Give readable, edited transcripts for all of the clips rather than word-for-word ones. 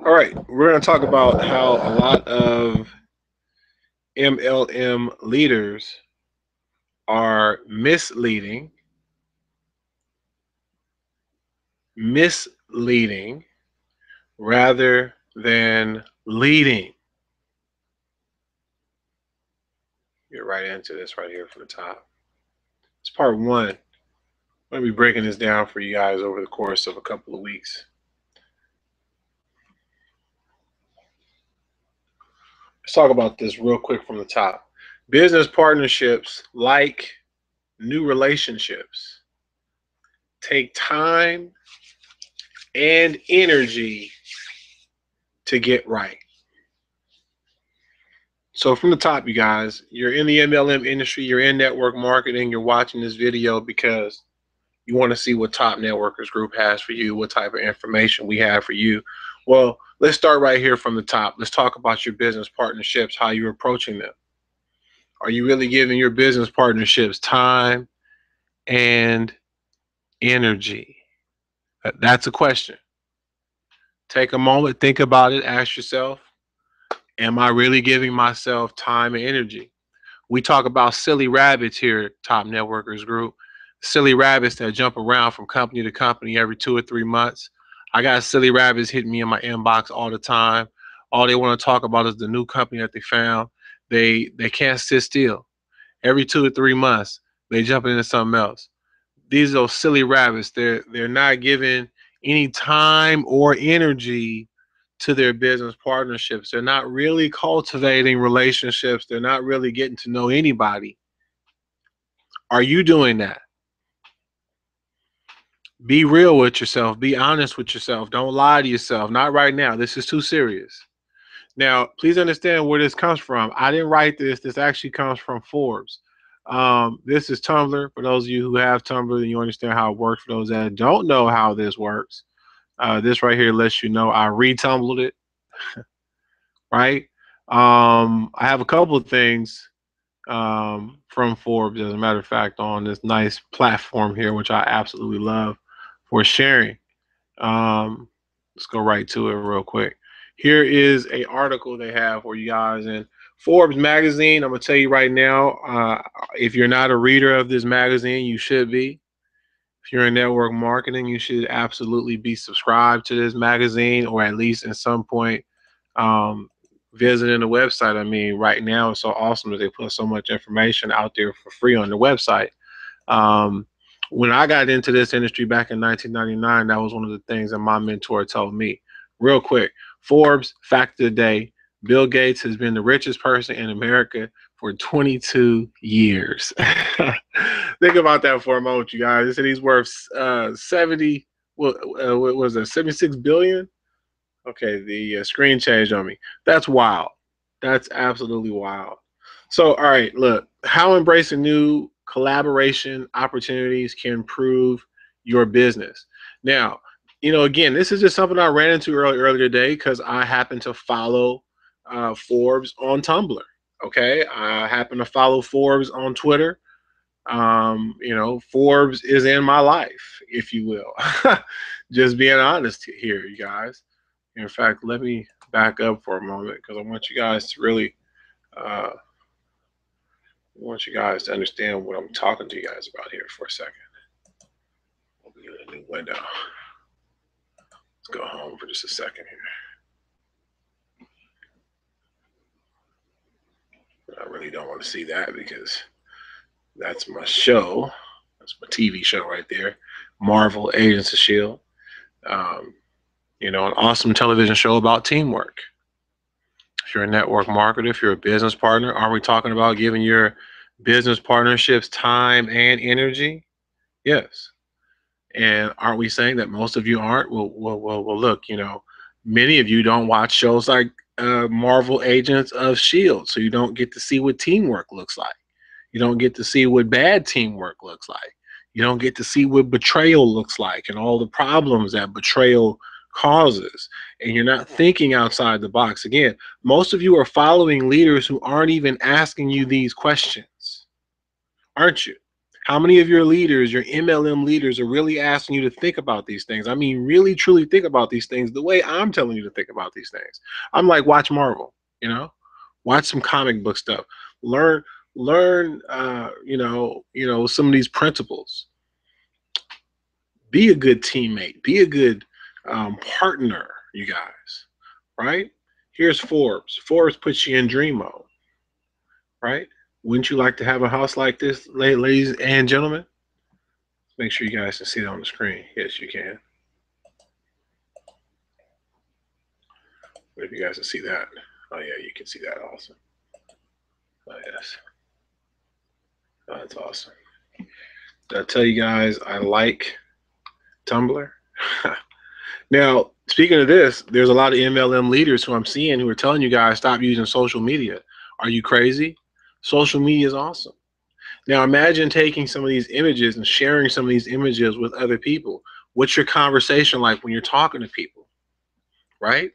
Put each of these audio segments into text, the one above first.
All right, we're going to talk about how a lot of MLM leaders are misleading rather than leading. Get right into this right here from the top. It's part one. I'm going to be breaking this down for you guys over the course of a couple of weeks. Let's talk about this real quick from the top. Business partnerships, like new relationships, take time and energy to get right. So from the top, you guys, you're in the MLM industry, you're in network marketing, you're watching this video because you want to see what Top Networkers Group has for you, what type of information we have for you. Well, let's start right here from the top. Let's talk about your business partnerships, how you're approaching them. Are you really giving your business partnerships time and energy? That's a question. Take a moment, think about it, ask yourself, am I really giving myself time and energy? We talk about silly rabbits here at Top Networkers Group. Silly rabbits that jump around from company to company every 2 or 3 months. I got silly rabbits hitting me in my inbox all the time. All they want to talk about is the new company that they found. They can't sit still. Every 2 or 3 months, they jump into something else. These are those silly rabbits. They're not giving any time or energy to their business partnerships. They're not really cultivating relationships. They're not really getting to know anybody. Are you doing that? Be real with yourself. Be honest with yourself. Don't lie to yourself. Not right now. This is too serious. Now, please understand where this comes from. I didn't write this. This actually comes from Forbes. This is Tumblr. For those of you who have Tumblr, and you understand how it works. For those that don't know how this works, this right here lets you know I retumbled it. Right? I have a couple of things from Forbes, as a matter of fact, on this nice platform here, which I absolutely love for sharing. Let's go right to it real quick. Here is a article they have for you guys in Forbes magazine. I'm gonna tell you right now, if you're not a reader of this magazine, you should be. If you're in network marketing, you should absolutely be subscribed to this magazine, or at least at some point visiting the website. I mean, right now it's so awesome that they put so much information out there for free on the website. When I got into this industry back in 1999, that was one of the things that my mentor told me. Real quick, Forbes, fact of the day, Bill Gates has been the richest person in America for 22 years. Think about that for a moment, you guys. They said he's worth 70, what was it, 76 billion? Okay, the screen changed on me. That's wild. That's absolutely wild. So, all right, look, how embracing new collaboration opportunities can improve your business. Now, again, this is just something I ran into earlier today because I happen to follow Forbes on Tumblr. Okay, I happen to follow Forbes on Twitter. Forbes is in my life, if you will. Just being honest here, you guys. In fact, let me back up for a moment because I want you guys to really, I want you guys to understand what I'm talking to you guys about here for a second. Open a new window. Let's go home for just a second here. I really don't want to see that because that's my show. That's my TV show right there. Marvel Agents of S.H.I.E.L.D. An awesome television show about teamwork. If you're a network marketer, if you're a business partner, are we talking about giving your business partnerships time and energy? Yes. And aren't we saying that most of you aren't? Well, look, many of you don't watch shows like Marvel Agents of S.H.I.E.L.D., so you don't get to see what teamwork looks like. You don't get to see what bad teamwork looks like. You don't get to see what betrayal looks like and all the problems that betrayal causes. And you're not thinking outside the box. Again, most of you are following leaders who aren't even asking you these questions, aren't you? How many of your leaders, your MLM leaders, are really asking you to think about these things? I mean, really, truly think about these things the way I'm telling you to think about these things. I'm like, watch Marvel, watch some comic book stuff, learn, some of these principles. Be a good teammate, be a good partner, you guys, right? Here's Forbes. Forbes puts you in dream mode, right? Wouldn't you like to have a house like this, ladies and gentlemen? Make sure you guys can see it on the screen. Yes, you can. If you guys can see that. Oh, yeah, you can see that. Awesome. Oh, yes. Oh, that's awesome. Did I tell you guys I like Tumblr? Now, speaking of this, there's a lot of MLM leaders who I'm seeing who are telling you guys stop using social media. Are you crazy? Social media is awesome. Now, imagine taking some of these images and sharing some of these images with other people. What's your conversation like when you're talking to people, right?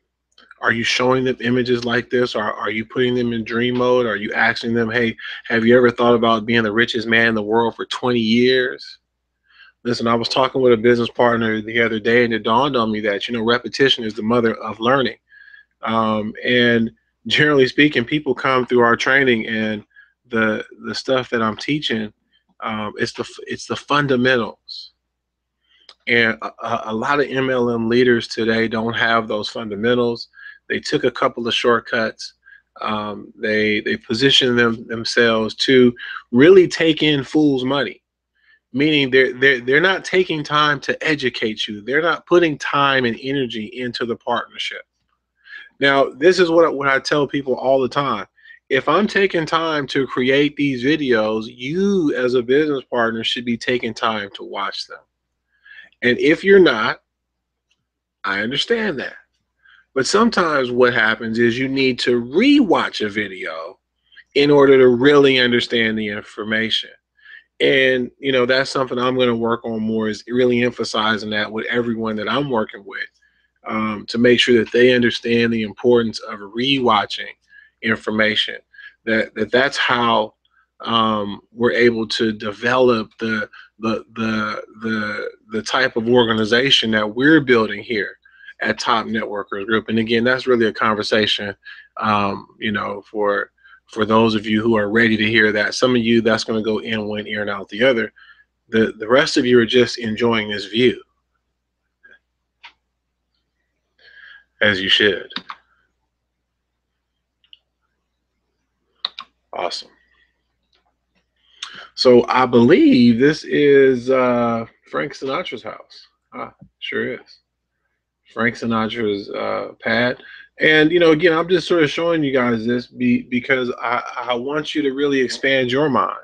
Are you showing them images like this? Or are you putting them in dream mode? Are you asking them, hey, have you ever thought about being the richest man in the world for 20 years? Listen, I was talking with a business partner the other day, and it dawned on me that, repetition is the mother of learning. And generally speaking, people come through our training, and the stuff that I'm teaching, it's the fundamentals. And a lot of MLM leaders today don't have those fundamentals. They took a couple of shortcuts. They position themselves to really take in fool's money, meaning they're not taking time to educate you. They're not putting time and energy into the partnership. Now, this is what I tell people all the time. If I'm taking time to create these videos, you as a business partner should be taking time to watch them. And if you're not, I understand that. But sometimes what happens is you need to rewatch a video in order to really understand the information. And, that's something I'm going to work on more, is really emphasizing that with everyone that I'm working with, to make sure that they understand the importance of rewatching information. That's how we're able to develop the type of organization that we're building here at Top Networkers Group. And again, that's really a conversation, for those of you who are ready to hear that. Some of you, that's going to go in one ear and out the other. The rest of you are just enjoying this view, as you should. Awesome. So I believe this is Frank Sinatra's house. Sure is. Frank Sinatra's pad. And, again, I'm just sort of showing you guys this because I want you to really expand your mind.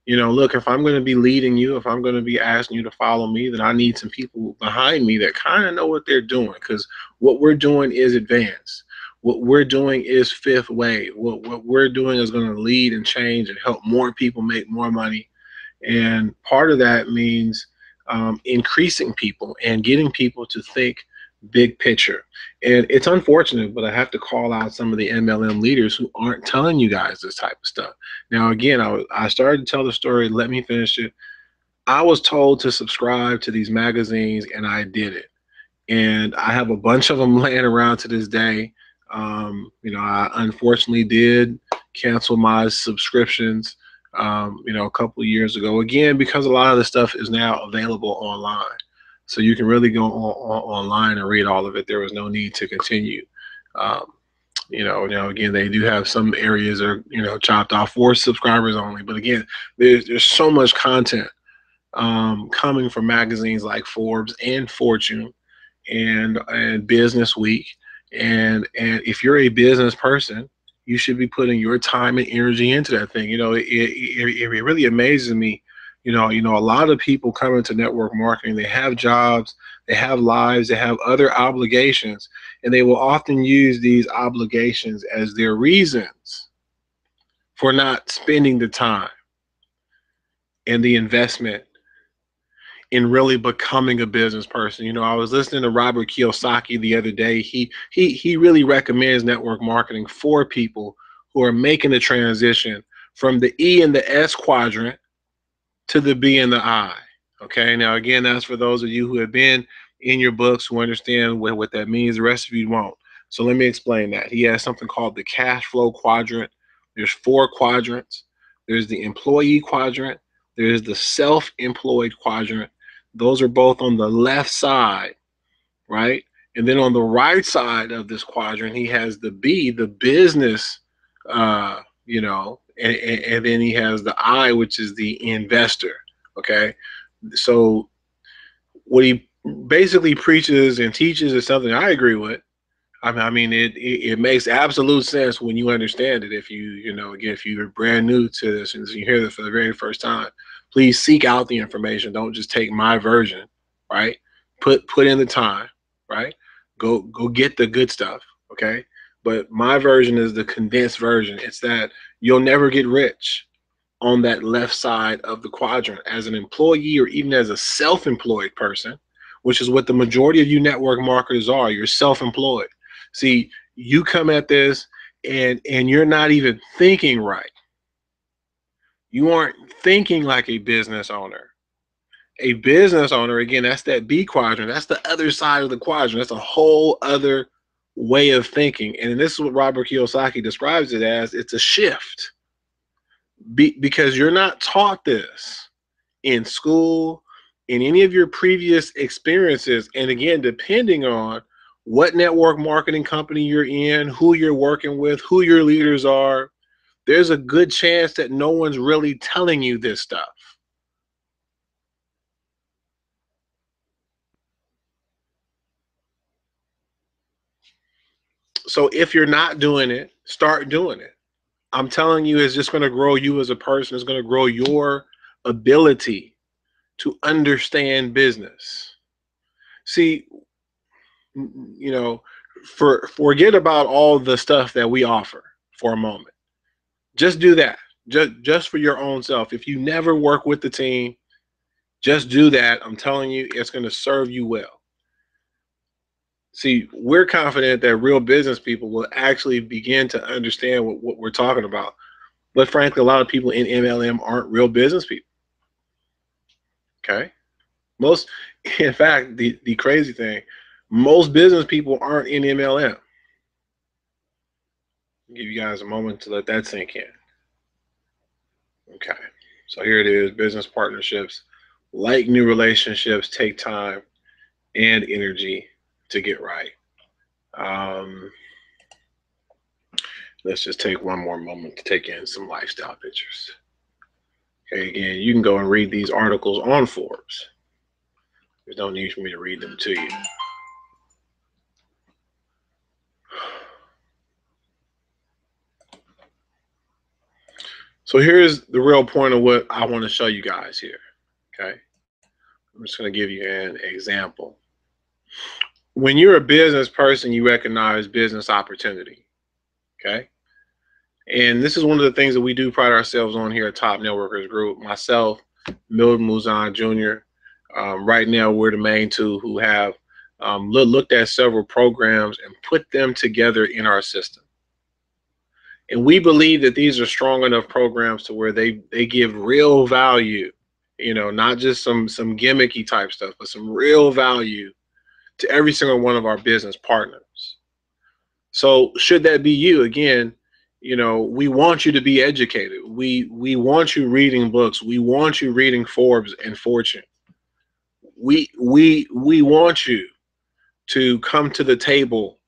Look, if I'm going to be leading you, if I'm going to be asking you to follow me, then I need some people behind me that kind of know what they're doing, because what we're doing is advanced. What we're doing is fifth wave. What we're doing is going to lead and change and help more people make more money. And part of that means increasing people and getting people to think big picture. And it's unfortunate, but I have to call out some of the MLM leaders who aren't telling you guys this type of stuff. Now, again, I started to tell the story. Let me finish it. I was told to subscribe to these magazines, and I did it. And I have a bunch of them laying around to this day. I unfortunately did cancel my subscriptions, a couple of years ago, again, because a lot of the stuff is now available online. So you can really go online and read all of it. There was no need to continue. Now again, they do have some areas are, chopped off for subscribers only. But again, there's so much content coming from magazines like Forbes and Fortune and Business Week. And if you're a business person, you should be putting your time and energy into that thing. It really amazes me. A lot of people come into network marketing, they have jobs, they have lives, they have other obligations, and they will often use these obligations as their reasons for not spending the time and the investment in really becoming a business person. I was listening to Robert Kiyosaki the other day. He really recommends network marketing for people who are making the transition from the E and the S quadrant to the B and the I. Okay, now again, that's for those of you who have been in your books who understand what that means. The rest of you won't. So let me explain that. He has something called the cash flow quadrant. There's 4 quadrants. There's the employee quadrant. There's the self-employed quadrant. Those are both on the left side, right? And then on the right side of this quadrant, he has the B, the business, and then he has the I, which is the investor. Okay. So what he basically preaches and teaches is something I agree with. I mean, it makes absolute sense when you understand it. If again, if you're brand new to this and you hear this for the very first time, please seek out the information. Don't just take my version, right? Put in the time, right? Go get the good stuff, okay? But my version is the condensed version. It's that you'll never get rich on that left side of the quadrant as an employee or even as a self-employed person, which is what the majority of you network marketers are. You're self-employed. See, you come at this and you're not even thinking right. You aren't thinking like a business owner. A business owner, again, that's that B quadrant. That's the other side of the quadrant. That's a whole other way of thinking. And this is what Robert Kiyosaki describes it as. It's a shift. Because you're not taught this in school, in any of your previous experiences. And again, depending on what network marketing company you're in, who you're working with, who your leaders are, there's a good chance that no one's really telling you this stuff. So if you're not doing it, start doing it. I'm telling you, it's just going to grow you as a person. It's going to grow your ability to understand business. See, forget about all the stuff that we offer for a moment. Just do that. Just for your own self. If you never work with the team, just do that. I'm telling you, it's going to serve you well. See, we're confident that real business people will actually begin to understand what we're talking about. But frankly, a lot of people in MLM aren't real business people. Okay. In fact, the crazy thing, most business people aren't in MLM. I'll give you guys a moment to let that sink in. Okay. So here it is. Business partnerships, like new relationships, take time and energy to get right. Let's just take one more moment to take in some lifestyle pictures. Okay, again, you can go and read these articles on Forbes. There's no need for me to read them to you. So here's the real point of what I want to show you guys here. Okay, I'm just going to give you an example. When you're a business person, you recognize business opportunity. Okay. And this is one of the things that we do pride ourselves on here at Top Networkers Group. Myself, Milton Muzan Jr. Right now, we're the main two who have looked at several programs and put them together in our system. And we believe that these are strong enough programs to where they give real value, not just some gimmicky type stuff, but some real value to every single one of our business partners. So should that be you, again, we want you to be educated. We want you reading books. We want you reading Forbes and Fortune. We want you to come to the table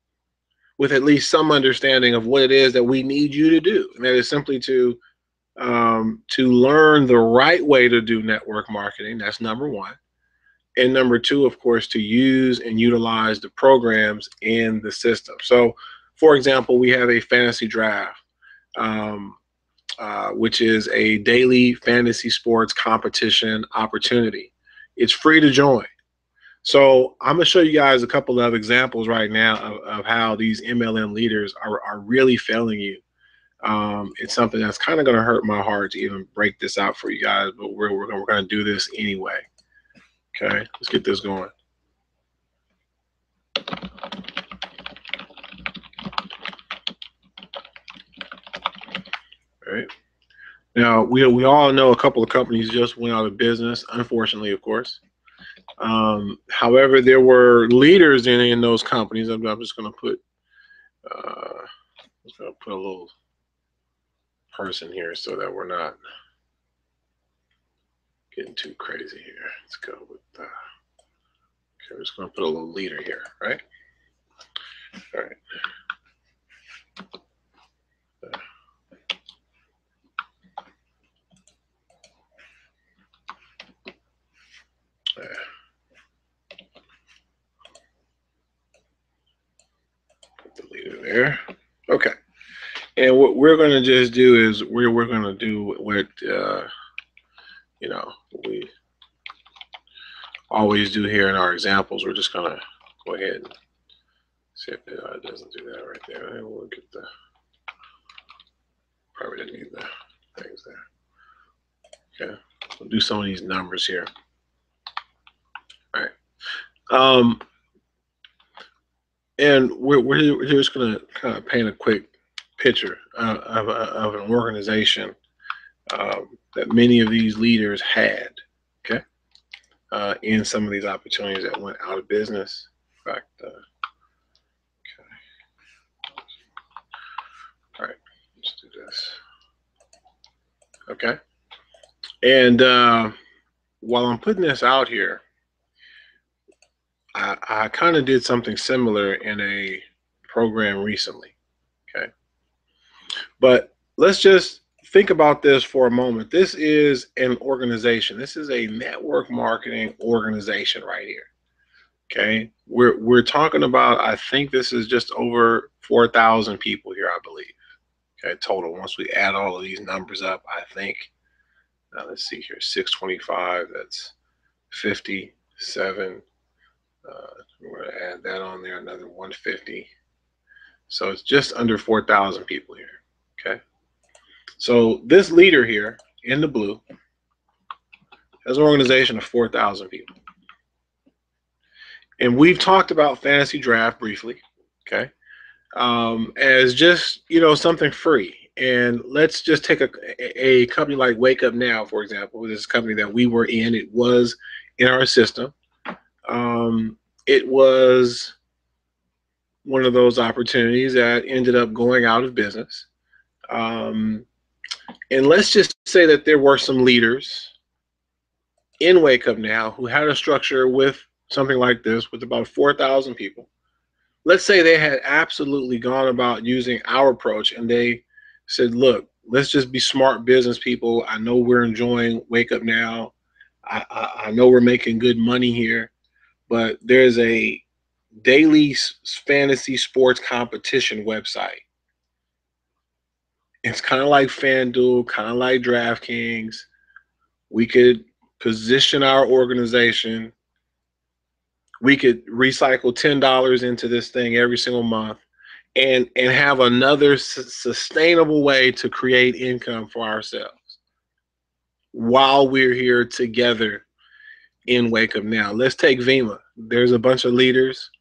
with at least some understanding of what it is that we need you to do. And that is simply to learn the right way to do network marketing. That's number one. And number two, of course, to use and utilize the programs in the system. So, for example, we have a fantasy draft, which is a daily fantasy sports competition opportunity. It's free to join. So I'm going to show you guys a couple of examples right now of how these MLM leaders are really failing you. It's something that's kind of going to hurt my heart to even break this out for you guys, but we're going to do this anyway. Okay, let's get this going. All right. Now, we all know a couple of companies just went out of business, unfortunately, of course. However, there were leaders in those companies. I'm just going to put a little person here so that we're not getting too crazy here. Let's go with okay, we're just going to put a little leader here, right? All right. Put the leader there. Okay. And what we're going to just do is we're going to do what we always do here in our examples. We're just going to go ahead and see if it doesn't do that right there. And we'll get the probably didn't need the things there. Okay, we'll do some of these numbers here. All right. And we're just going to kind of paint a quick picture of an organization that many of these leaders had, okay, in some of these opportunities that went out of business. In fact, okay. All right, let's do this. Okay. And while I'm putting this out here, I kind of did something similar in a program recently. Okay. But let's just think about this for a moment. This is an organization. This is a network marketing organization right here. Okay. We're talking about, I think this is just over 4,000 people here, I believe. Okay, total. Once we add all of these numbers up, I think, now let's see here, 625, that's 57. We're going to add that on there, another 150. So it's just under 4,000 people here. Okay. So this leader here in the blue has an organization of 4,000 people. And we've talked about Fantasy Draft briefly, okay, as just, something free. And let's just take a company like Wake Up Now, for example. This company that we were in, it was in our system. It was one of those opportunities that ended up going out of business. And let's just say that there were some leaders in Wake Up Now who had a structure with something like this with about 4,000 people. Let's say they had absolutely gone about using our approach and they said, look, let's just be smart business people. I know we're enjoying Wake Up Now. I know we're making good money here, but there's a daily fantasy sports competition website. It's kind of like FanDuel, kind of like DraftKings. We could position our organization. We could recycle $10 into this thing every single month and have another sustainable way to create income for ourselves while we're here together in Wake Up Now. Let's take Vima. There's a bunch of leaders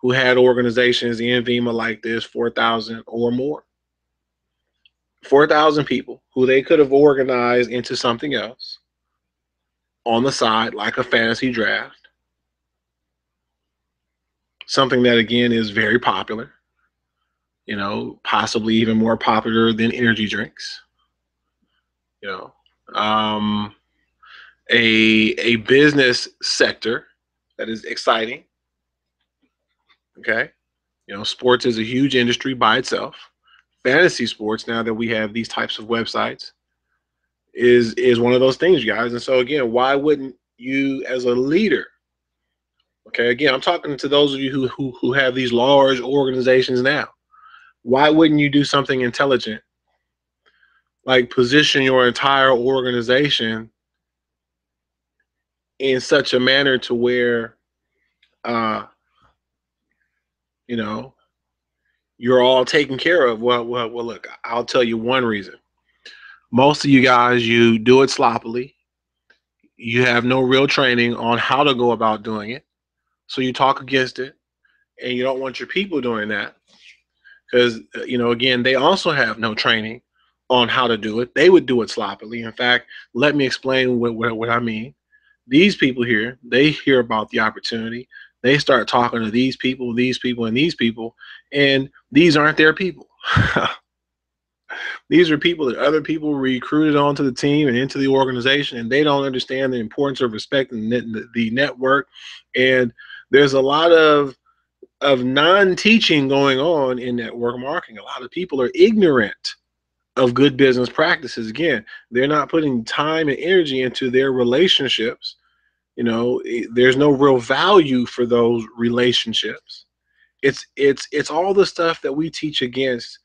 who had organizations in Vima like this, 4,000 or more. 4,000 people who they could have organized into something else on the side, like a fantasy draft. Something that, again, is very popular, possibly even more popular than energy drinks. A business sector that is exciting. Okay. Sports is a huge industry by itself. Fantasy sports, now that we have these types of websites, is one of those things, you guys. And so again, why wouldn't you as a leader, okay, again, I'm talking to those of you who have these large organizations now, why wouldn't you do something intelligent, like position your entire organization in such a manner to where you're all taken care of? Well, look, I'll tell you one reason. Most of you guys, you do it sloppily. You have no real training on how to go about doing it. So you talk against it, and you don't want your people doing that because, again, they also have no training on how to do it. They would do it sloppily. In fact, let me explain what I mean. These people here, they hear about the opportunity. They start talking to these people, and these people, and these aren't their people. These are people that other people recruited onto the team and into the organization, and they don't understand the importance of respecting the network. And there's a lot of non-teaching going on in network marketing. A lot of people are ignorant of good business practices. Again, they're not putting time and energy into their relationships. There's no real value for those relationships. It's all the stuff that we teach against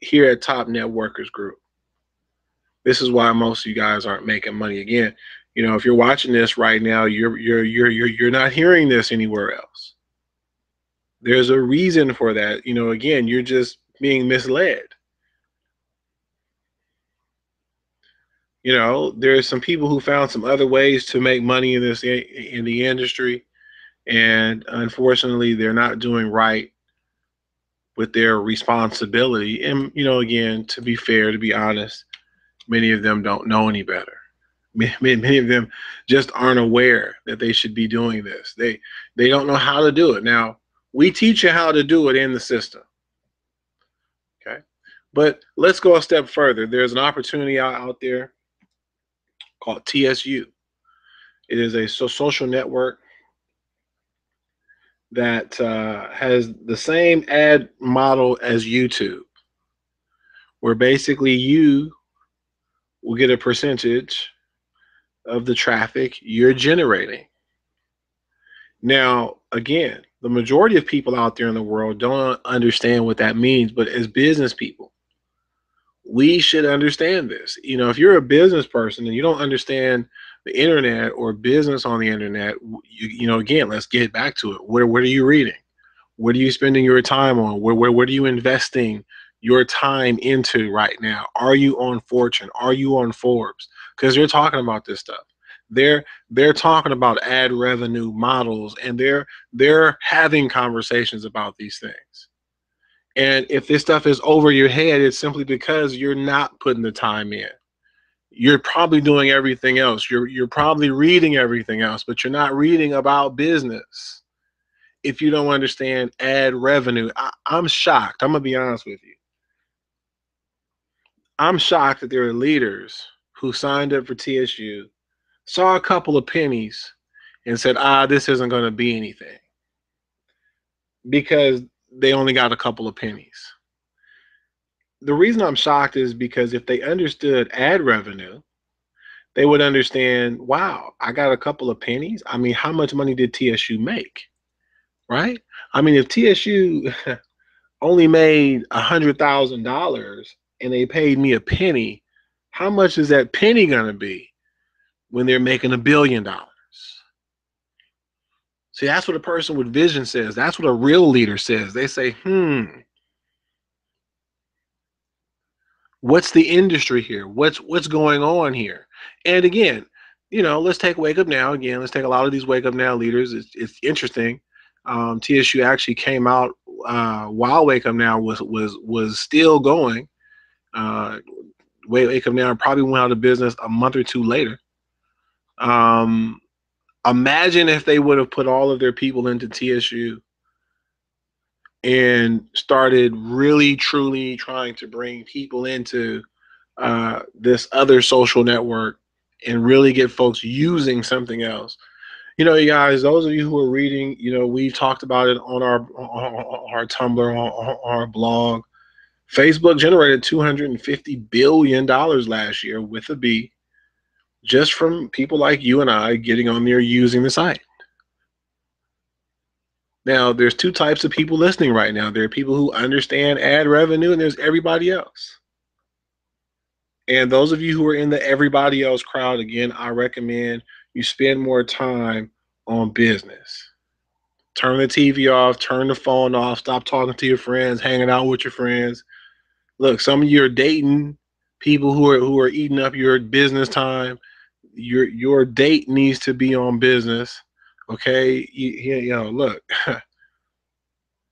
here at Top Networkers Group. This is why most of you guys aren't making money. Again, if you're watching this right now, you're not hearing this anywhere else. There's a reason for that. Again, you're just being misled. There's some people who found some other ways to make money in the industry, and unfortunately, they're not doing right with their responsibility. And again, to be fair, to be honest, many of them don't know any better. Many of them just aren't aware that they should be doing this. They don't know how to do it. Now, we teach you how to do it in the system. Okay, but let's go a step further. There's an opportunity out there called TSU. It is a social network that has the same ad model as YouTube, where basically you will get a percentage of the traffic you're generating. Now, again, the majority of people out there in the world don't understand what that means, but as business people, we should understand this. If you're a business person and you don't understand the internet or business on the internet, again, let's get back to it. What are you reading? What are you spending your time on? What are you investing your time into right now? Are you on Fortune? Are you on Forbes? Because they're talking about this stuff. They're talking about ad revenue models, and they're having conversations about these things. And if this stuff is over your head, it's simply because you're not putting the time in. You're probably doing everything else. You're probably reading everything else, but you're not reading about business. If you don't understand ad revenue, I'm shocked. I'm gonna be honest with you. I'm shocked that there are leaders who signed up for TSU, saw a couple of pennies, and said, this isn't gonna be anything, because they only got a couple of pennies. The reason I'm shocked is because if they understood ad revenue, they would understand, wow, I got a couple of pennies. I mean, how much money did TSU make? Right? I mean, if TSU only made $100,000 and they paid me a penny, how much is that penny going to be when they're making $1 billion? See, that's what a person with vision says. That's what a real leader says. They say, what's the industry here? What's going on here? And again, let's take Wake Up Now. Again, let's take a lot of these Wake Up Now leaders. It's interesting. TSU actually came out while Wake Up Now was still going. Wake Up Now probably went out of business a month or two later. Imagine if they would have put all of their people into TSU and started really, truly trying to bring people into this other social network and really get folks using something else. You guys, those of you who are reading, we've talked about it on our Tumblr, on our blog. Facebook generated $250 billion last year with a B, just from people like you and I getting on there using the site. Now, there's two types of people listening right now. There are people who understand ad revenue, and there's everybody else. And those of you who are in the everybody else crowd, again, I recommend you spend more time on business. Turn the TV off, turn the phone off, stop talking to your friends, hanging out with your friends. Look, some of you are dating people who are eating up your business time. Your date needs to be on business. Okay, look,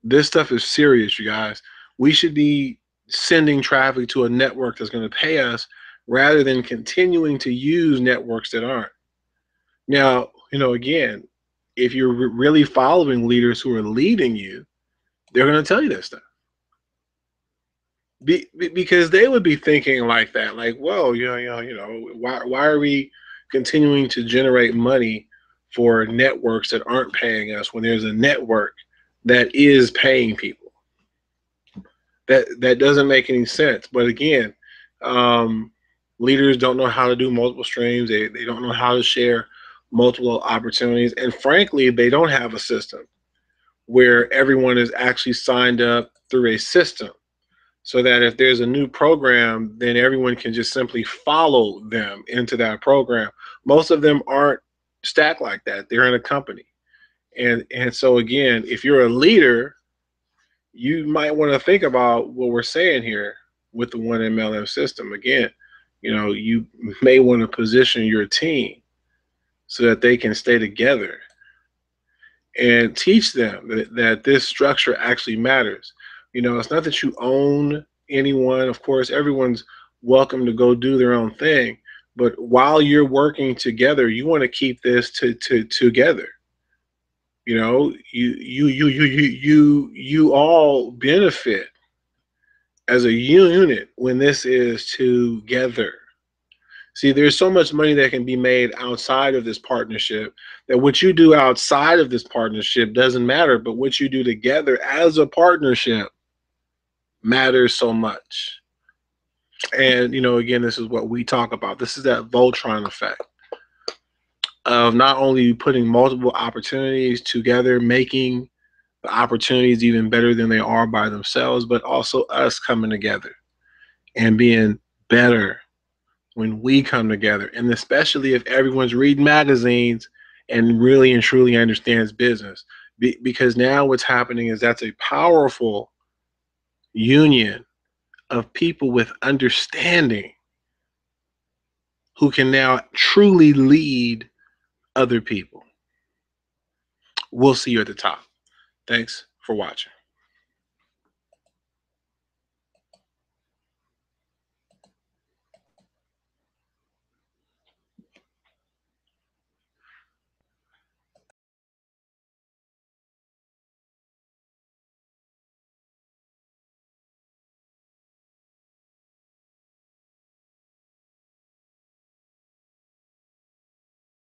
this stuff is serious, you guys. We should be sending traffic to a network that's going to pay us rather than continuing to use networks that aren't. Now, again, if you're really following leaders who are leading you, they're going to tell you that stuff. Because they would be thinking like that, like, well, why are we continuing to generate money for networks that aren't paying us when there's a network that is paying people? That doesn't make any sense. But again, um, leaders don't know how to do multiple streams. They don't know how to share multiple opportunities, and frankly, they don't have a system where everyone is actually signed up through a system, so that if there's a new program, then everyone can just simply follow them into that program. Most of them aren't stacked like that. They're in a company. And so again, if you're a leader, you might want to think about what we're saying here with the one MLM system. Again, you may want to position your team so that they can stay together and teach them that this structure actually matters. It's not that you own anyone. Of course, everyone's welcome to go do their own thing, but while you're working together, you want to keep this together. You all benefit as a unit when this is together. See, there's so much money that can be made outside of this partnership that what you do outside of this partnership doesn't matter, but what you do together as a partnership matters so much. And, again, this is what we talk about. This is that Voltron effect of not only putting multiple opportunities together, making the opportunities even better than they are by themselves, but also us coming together and being better when we come together, and especially if everyone's reading magazines and really and truly understands business. Because now what's happening is that's a powerful union of people with understanding who can now truly lead other people. We'll see you at the top. Thanks for watching.